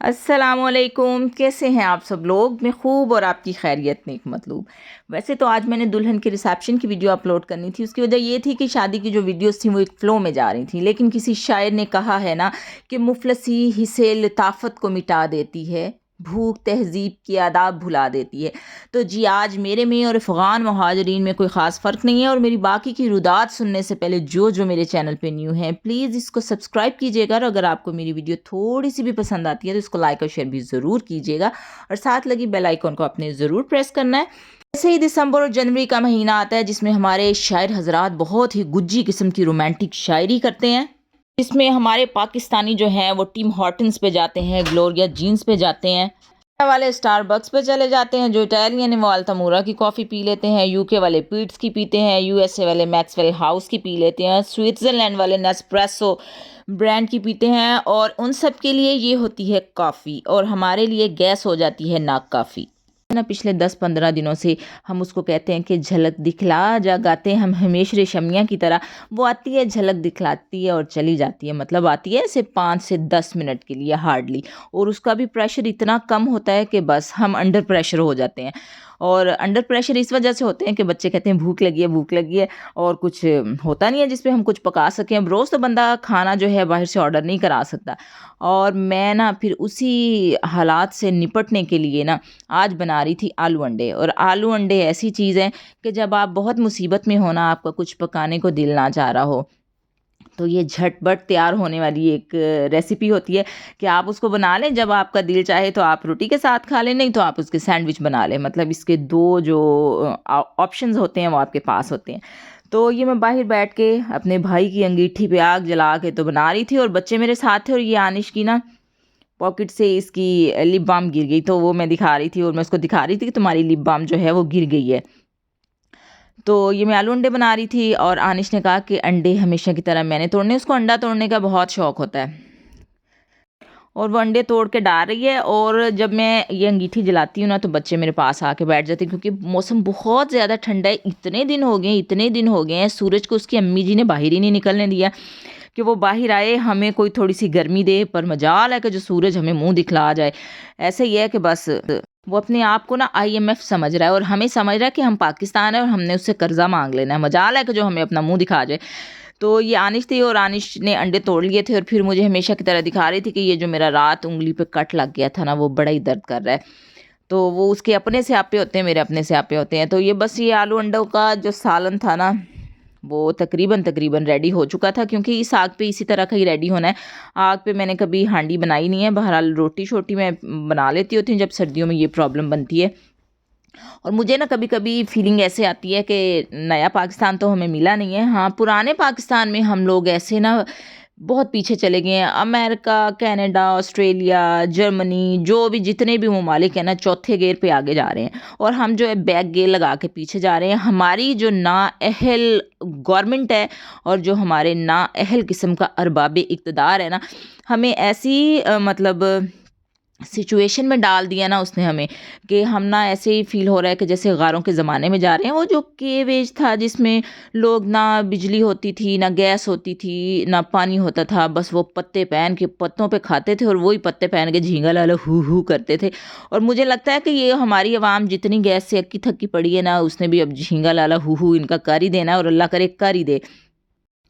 अस्सलामुअलैकुम, कैसे हैं आप सब लोग। मैं खूब और आपकी खैरियत नेक मतलूब। वैसे तो आज मैंने दुल्हन के रिसेप्शन की वीडियो अपलोड करनी थी। उसकी वजह ये थी कि शादी की जो वीडियोस थी वो एक फ़्लो में जा रही थी, लेकिन किसी शायर ने कहा है ना कि मुफलसी हिस्से लताफत को मिटा देती है, भूख तहजीब की आदाब भुला देती है। तो जी आज मेरे में और अफ़गान महाजरीन में कोई ख़ास फ़र्क नहीं है। और मेरी बाकी की रुदात सुनने से पहले जो जो मेरे चैनल पे न्यू हैं प्लीज़ इसको सब्सक्राइब कीजिएगा, और अगर आपको मेरी वीडियो थोड़ी सी भी पसंद आती है तो इसको लाइक और शेयर भी ज़रूर कीजिएगा, और साथ लगी बेल आइकन को आपने ज़रूर प्रेस करना है। ऐसे ही दिसंबर और जनवरी का महीना आता है जिसमें हमारे शायर हजरात बहुत ही गुज्जी किस्म की रोमांटिक शायरी करते हैं। इसमें हमारे पाकिस्तानी जो हैं वो टीम हॉटन्स पे जाते हैं, ग्लोरिया जीन्स पे जाते हैं, वाले स्टारबक्स पे चले जाते हैं, जो इटालियन है वो अल्तामुरा की कॉफ़ी पी लेते हैं, यूके वाले पीट्स की पीते हैं, यूएसए वाले मैक्सवेल हाउस की पी लेते हैं, स्विट्ज़रलैंड वाले नेस्प्रेसो ब्रांड की पीते हैं, और उन सब के लिए ये होती है कॉफ़ी, और हमारे लिए गैस हो जाती है नाक काफ़ी ना। पिछले 10-15 दिनों से हम उसको कहते हैं कि झलक दिखला जा, गाते हैं हम हमेश रेशमिया की तरह। वो आती है, झलक दिखलाती है और चली जाती है, मतलब आती है ऐसे 5 से 10 मिनट के लिए हार्डली, और उसका भी प्रेशर इतना कम होता है कि बस हम अंडर प्रेशर हो जाते हैं। और अंडर प्रेशर इस वजह से होते हैं कि बच्चे कहते हैं भूख लगी है, भूख लगी है, और कुछ होता नहीं है जिस पे हम कुछ पका सकें। अब रोज़ तो बंदा खाना जो है बाहर से ऑर्डर नहीं करा सकता, और मैं ना फिर उसी हालात से निपटने के लिए ना आज बना रही थी आलू अंडे। और आलू अंडे ऐसी चीज़ है कि जब आप बहुत मुसीबत में हो ना, आपका कुछ पकाने को दिल ना चाह रहा हो, तो ये झटपट तैयार होने वाली एक रेसिपी होती है कि आप उसको बना लें जब आपका दिल चाहे तो आप रोटी के साथ खा लें, नहीं तो आप उसके सैंडविच बना लें। मतलब इसके दो जो ऑप्शंस होते हैं वो आपके पास होते हैं। तो ये मैं बाहर बैठ के अपने भाई की अंगीठी पे आग जला के तो बना रही थी, और बच्चे मेरे साथ थे, और ये आनिश की ना पॉकेट से इसकी लिप बाम गिर गई, तो वो मैं दिखा रही थी, और मैं उसको दिखा रही थी कि तुम्हारी लिप बाम जो है वो गिर गई है। तो ये मैं आलू अंडे बना रही थी, और आनिश ने कहा कि अंडे हमेशा की तरह मैंने तोड़ने, उसको अंडा तोड़ने का बहुत शौक होता है, और वो अंडे तोड़ के डाल रही है। और जब मैं ये अंगीठी जलाती हूँ ना तो बच्चे मेरे पास आके बैठ जाते हैं, क्योंकि मौसम बहुत ज़्यादा ठंडा है। इतने दिन हो गए हैं सूरज को उसकी अम्मी जी ने बाहर ही नहीं निकलने दिया कि वो बाहर आए, हमें कोई थोड़ी सी गर्मी दे, पर मजाल है कि जो सूरज हमें मुंह दिखला जाए। ऐसे ही है कि बस वो अपने आप को ना IMF समझ रहा है, और हमें समझ रहा है कि हम पाकिस्तान है और हमने उससे कर्जा मांग लेना है। मजाल है कि जो हमें अपना मुंह दिखा जाए। तो ये आनिश थी, और आनिश ने अंडे तोड़ लिए थे, और फिर मुझे हमेशा की तरह दिखा रही थी कि ये जो मेरा रात उंगली पे कट लग गया था ना वो बड़ा ही दर्द कर रहा है। तो वो उसके अपने से आपे होते हैं, मेरे अपने से आपे होते हैं। तो ये बस ये आलू अंडों का जो सालन था ना वो तकरीबन तकरीबन रेडी हो चुका था, क्योंकि इस आग पे इसी तरह का ही रेडी होना है। आग पे मैंने कभी हांडी बनाई नहीं है, बहरहाल रोटी शोटी मैं बना लेती होती हूँ जब सर्दियों में ये प्रॉब्लम बनती है। और मुझे ना कभी कभी फीलिंग ऐसे आती है कि नया पाकिस्तान तो हमें मिला नहीं है। हाँ, पुराने पाकिस्तान में हम लोग ऐसे ना बहुत पीछे चले गए हैं। अमेरिका, कनाडा, ऑस्ट्रेलिया, जर्मनी, जो भी जितने भी ममालिक हैं ना चौथे गेर पे आगे जा रहे हैं, और हम जो है बैक गेर लगा के पीछे जा रहे हैं। हमारी जो नाअहल गवर्नमेंट है, और जो हमारे नाअहल किस्म का अरबाब इक़्तिदार है ना, हमें ऐसी मतलब सिचुएशन में डाल दिया ना उसने हमें, कि हम ना ऐसे ही फील हो रहा है कि जैसे गारों के ज़माने में जा रहे हैं। वो जो केव एज था जिसमें लोग ना बिजली होती थी, ना गैस होती थी, ना पानी होता था, बस वो पत्ते पहन के पत्तों पे खाते थे, और वही पत्ते पहन के झींगा लाला हू करते थे। और मुझे लगता है कि ये हमारी आवाम जितनी गैस से अक्की थक्की पड़ी है ना, उसने भी अब झींगा लाला हू इनका कर ही देना है, और अल्लाह करे कर ही दे।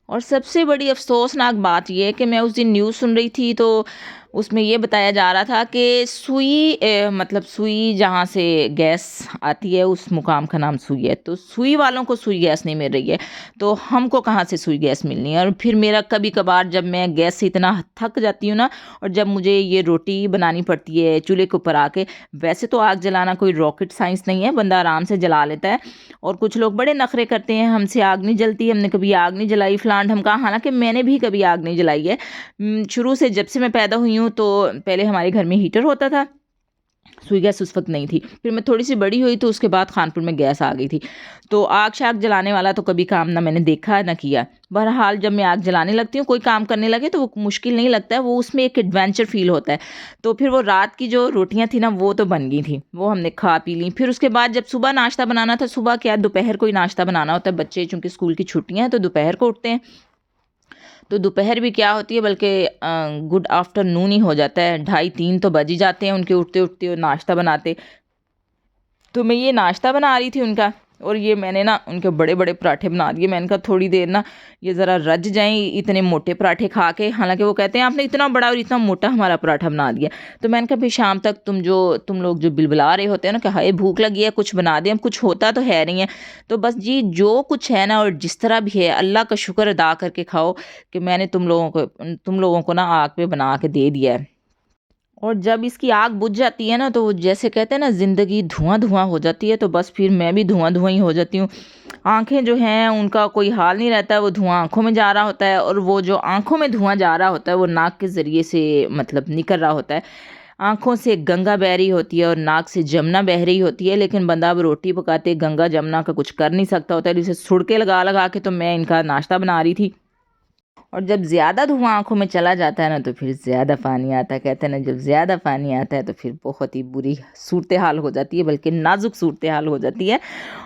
और सबसे बड़ी अफ़सोसनाक बात ये है कि मैं उस दिन न्यूज़ सुन रही थी, तो उसमें ये बताया जा रहा था कि सुई मतलब सुई जहाँ से गैस आती है उस मुकाम का नाम सुई है, तो सुई वालों को सुई गैस नहीं मिल रही है, तो हमको कहाँ से सुई गैस मिलनी है। और फिर मेरा कभी कभार जब मैं गैस से इतना थक जाती हूँ ना, और जब मुझे ये रोटी बनानी पड़ती है चूल्हे के ऊपर आके, वैसे तो आग जलाना कोई रॉकेट साइंस नहीं है, बंदा आराम से जला लेता है। और कुछ लोग बड़े नखरे करते हैं, हमसे आग नहीं जलती, हमने कभी आग नहीं जलाई, फलान ढमका। हालांकि मैंने भी कभी आग नहीं जलाई है। शुरू से जब से मैं पैदा हुई हूँ तो पहले हमारे घर में हीटर होता था, सुई गैस उस वक्त नहीं थी। फिर मैं थोड़ी सी बड़ी हुई तो उसके बाद खानपुर में गैस आ गई थी। तो आग शाग जलाने वाला तो कभी काम ना मैंने देखा ना किया। बहरहाल जब मैं आग जलाने लगती हूँ, कोई काम करने लगे, तो वो मुश्किल नहीं लगता है, वो उसमें एक एडवेंचर फील होता है। तो फिर वो रात की जो रोटियां थी ना वो तो बन गई थी, वो हमने खा पी ली। फिर उसके बाद जब सुबह नाश्ता बनाना था, सुबह क्या दोपहर को ही नाश्ता बनाना होता है, बच्चे चूँकि स्कूल की छुट्टियाँ हैं तो दोपहर को उठते हैं, तो दोपहर भी क्या होती है बल्कि गुड आफ्टरनून ही हो जाता है, 2:30-3 तो बज ही जाते हैं उनके उठते उठते और नाश्ता बनाते। तो मैं ये नाश्ता बना रही थी उनका, और ये मैंने ना उनके बड़े बड़े पराठे बना दिए। मैंने कहा थोड़ी देर ना ये ज़रा रज जाएं इतने मोटे पराठे खा के, हालांकि वो कहते हैं आपने इतना बड़ा और इतना मोटा हमारा पराठा बना दिया। तो मैंने कहा फिर शाम तक तुम लोग जो बिलबिला रहे होते हैं ना कि हाय भूख लगी है कुछ बना दें, अब कुछ होता तो है नहीं है। तो बस जी जो कुछ है ना और जिस तरह भी है अल्लाह का शुक्र अदा करके खाओ कि मैंने तुम लोगों को ना आग पे बना के दे दिया है। और जब इसकी आग बुझ जाती है ना तो जैसे कहते हैं ना ज़िंदगी धुआं धुआं हो जाती है, तो बस फिर मैं भी धुआं धुआं ही हो जाती हूँ। आंखें जो हैं उनका कोई हाल नहीं रहता है, वो धुआं आंखों में जा रहा होता है, और वो जो आंखों में धुआं जा रहा होता है वो नाक के ज़रिए से मतलब निकल रहा होता है। आंखों से गंगा बह रही होती है और नाक से जमुना बह रही होती है, लेकिन बंदा अब रोटी पकाते गंगा जमुना का कुछ कर नहीं सकता होता है। जिसे सुड़के लगा लगा के तो मैं इनका नाश्ता बना रही थी। और जब ज़्यादा धुआं आँखों में चला जाता है ना तो फिर ज़्यादा पानी आता है। कहते हैं ना जब ज़्यादा पानी आता है तो फिर बहुत ही बुरी सूरत हाल हो जाती है, बल्कि नाजुक सूरत हाल हो जाती है।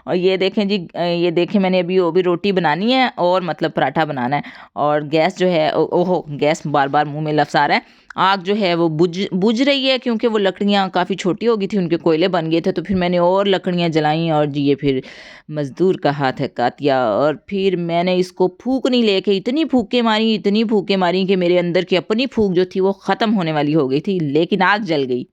और ये देखें जी, ये देखें मैंने अभी वो भी रोटी बनानी है और मतलब पराठा बनाना है, और गैस जो है ओहो गैस बार बार मुंह में लफ्स आ रहा है। आग जो है वो बुझ रही है, क्योंकि वो लकड़ियाँ काफ़ी छोटी हो गई थी, उनके कोयले बन गए थे। तो फिर मैंने और लकड़ियाँ जलाई, और जी ये फिर मज़दूर का हाथ है कातिया। और फिर मैंने इसको फूंकनी लेके इतनी फूकें मारी कि मेरे अंदर की अपनी फूंक जो थी वो ख़त्म होने वाली हो गई थी, लेकिन आग जल गई।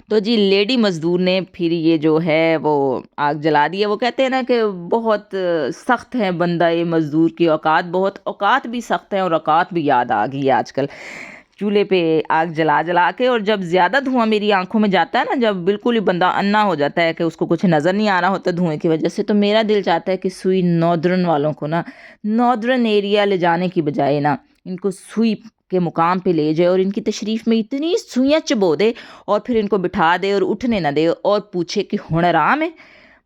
तो जी लेडी मज़दूर ने फिर ये जो है वो आग जला दी है। वो कहते हैं ना कि बहुत सख्त है बंदा ये मज़दूर की औकात भी सख्त है, और औकात भी याद आ गई है आजकल। चूल्हे पे आग जला जला के, और जब ज़्यादा धुआं मेरी आंखों में जाता है ना, जब बिल्कुल ही बंदा अन्ना हो जाता है कि उसको कुछ नज़र नहीं आ रहा होता धुएं की वजह से, तो मेरा दिल चाहता है कि सुई नॉर्दर्न वालों को ना नॉर्दर्न एरिया ले जाने की बजाय ना इनको सुई के मुकाम पे ले जाए और इनकी तशरीफ़ में इतनी सुइयाँ चबो दे, और फिर इनको बिठा दे और उठने ना दे और पूछे कि हुण आराम है।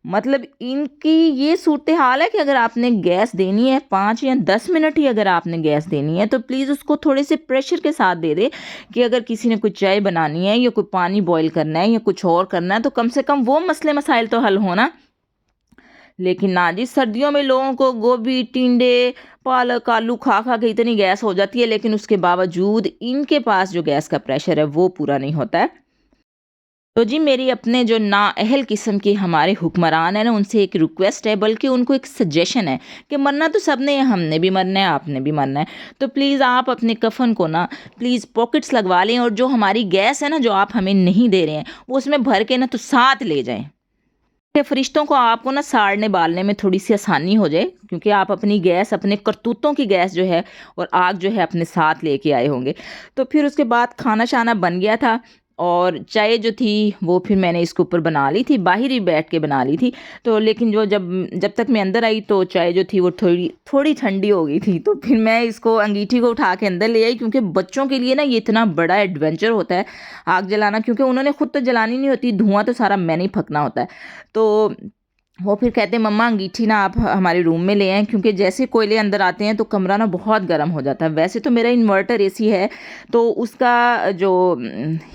मतलब इनकी ये सूरत हाल है कि अगर आपने गैस देनी है 5 या 10 मिनट ही अगर आपने गैस देनी है तो प्लीज़ उसको थोड़े से प्रेशर के साथ दे दे, कि अगर किसी ने कोई चाय बनानी है या कोई पानी बॉईल करना है या कुछ और करना है तो कम से कम वो मसले मसाइल तो हल होना। लेकिन ना जी, सर्दियों में लोगों को गोभी टिंडे पालक आलू खा खा के इतनी गैस हो जाती है, लेकिन उसके बावजूद इनके पास जो गैस का प्रेशर है वो पूरा नहीं होता है। तो जी मेरी अपने जो नाअहल किस्म के हमारे हुक्मरान हैं ना उनसे एक रिक्वेस्ट है, बल्कि उनको एक सजेशन है कि मरना तो सबने है, हमने भी मरना है आपने भी मरना है। तो प्लीज़ आप अपने कफन को ना प्लीज़ पॉकेट्स लगवा लें, और जो हमारी गैस है ना जो आप हमें नहीं दे रहे हैं वो उसमें भर के ना तो साथ ले जाएं, कि फरिश्तों को आपको ना साड़ने बालने में थोड़ी सी आसानी हो जाए, क्योंकि आप अपनी गैस अपने करतूतों की गैस जो है और आग जो है अपने साथ लेके आए होंगे। तो फिर उसके बाद खाना शाना बन गया था, और चाय जो थी वो फिर मैंने इसके ऊपर बना ली थी, बाहर ही बैठ के बना ली थी। तो लेकिन जब तक मैं अंदर आई तो चाय जो थी वो थोड़ी थोड़ी ठंडी हो गई थी। तो फिर मैं इसको अंगीठी को उठा के अंदर ले आई, क्योंकि बच्चों के लिए ना ये इतना बड़ा एडवेंचर होता है आग जलाना, क्योंकि उन्होंने खुद तो जलानी नहीं होती, धुआं तो सारा मैंने ही फंकना होता है। तो वो फिर कहते हैं मम्मा अंगीठी ना आप हमारे रूम में ले आएं, क्योंकि जैसे कोयले अंदर आते हैं तो कमरा ना बहुत गर्म हो जाता है। वैसे तो मेरा इन्वर्टर एसी है, तो उसका जो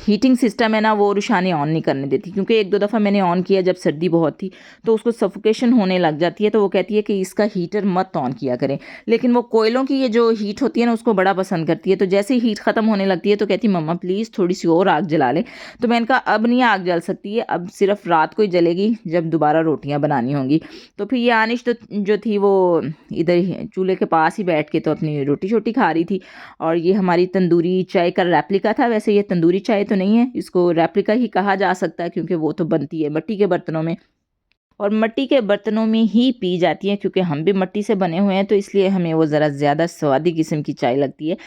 हीटिंग सिस्टम है ना वो रुशानी ऑन नहीं करने देती, क्योंकि एक दो दफ़ा मैंने ऑन किया जब सर्दी बहुत थी तो उसको सफोकेशन होने लग जाती है। तो वो कहती है कि इसका हीटर मत ऑन किया करें, लेकिन वो कोयलों की ये जो हीट होती है ना उसको बड़ा पसंद करती है। तो जैसे ही हीट ख़त्म होने लगती है तो कहती है मम्मा प्लीज़ थोड़ी सी और आग जला लें। तो मैंने कहा अब नहीं आग जल सकती है, अब सिर्फ रात को ही जलेगी जब दोबारा रोटियां बनानी होंगी। तो फिर ये आनिश तो जो थी वो इधर ही चूल्हे के पास ही बैठ के तो अपनी रोटी छोटी खा रही थी, और ये हमारी तंदूरी चाय का रेप्लिका था। वैसे ये तंदूरी चाय तो नहीं है, इसको रेप्लिका ही कहा जा सकता है, क्योंकि वो तो बनती है मिट्टी के बर्तनों में, और मिट्टी के बर्तनों में ही पी जाती है, क्योंकि हम भी मिट्टी से बने हुए हैं तो इसलिए हमें वो ज़रा ज़्यादा स्वादी किस्म की चाय लगती है।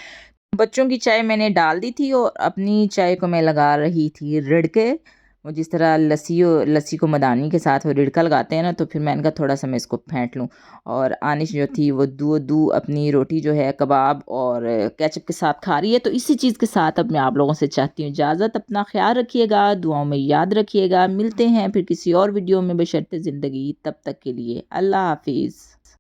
बच्चों की चाय मैंने डाल दी थी और अपनी चाय को मैं लगा रही थी रिड़के। वो जिस तरह लस्सी को मदानी के साथ वो रिड़का लगाते हैं ना, तो फिर मैंने कहा थोड़ा सा मैं इसको फेंट लूँ। और आनिश जो थी वो दू अपनी रोटी जो है कबाब और केचप के साथ खा रही है। तो इसी चीज़ के साथ अब मैं आप लोगों से चाहती हूँ इजाज़त। अपना ख्याल रखिएगा, दुआओं में याद रखिएगा। मिलते हैं फिर किसी और वीडियो में बशर्ते ज़िंदगी, तब तक के लिए अल्लाह हाफिज़।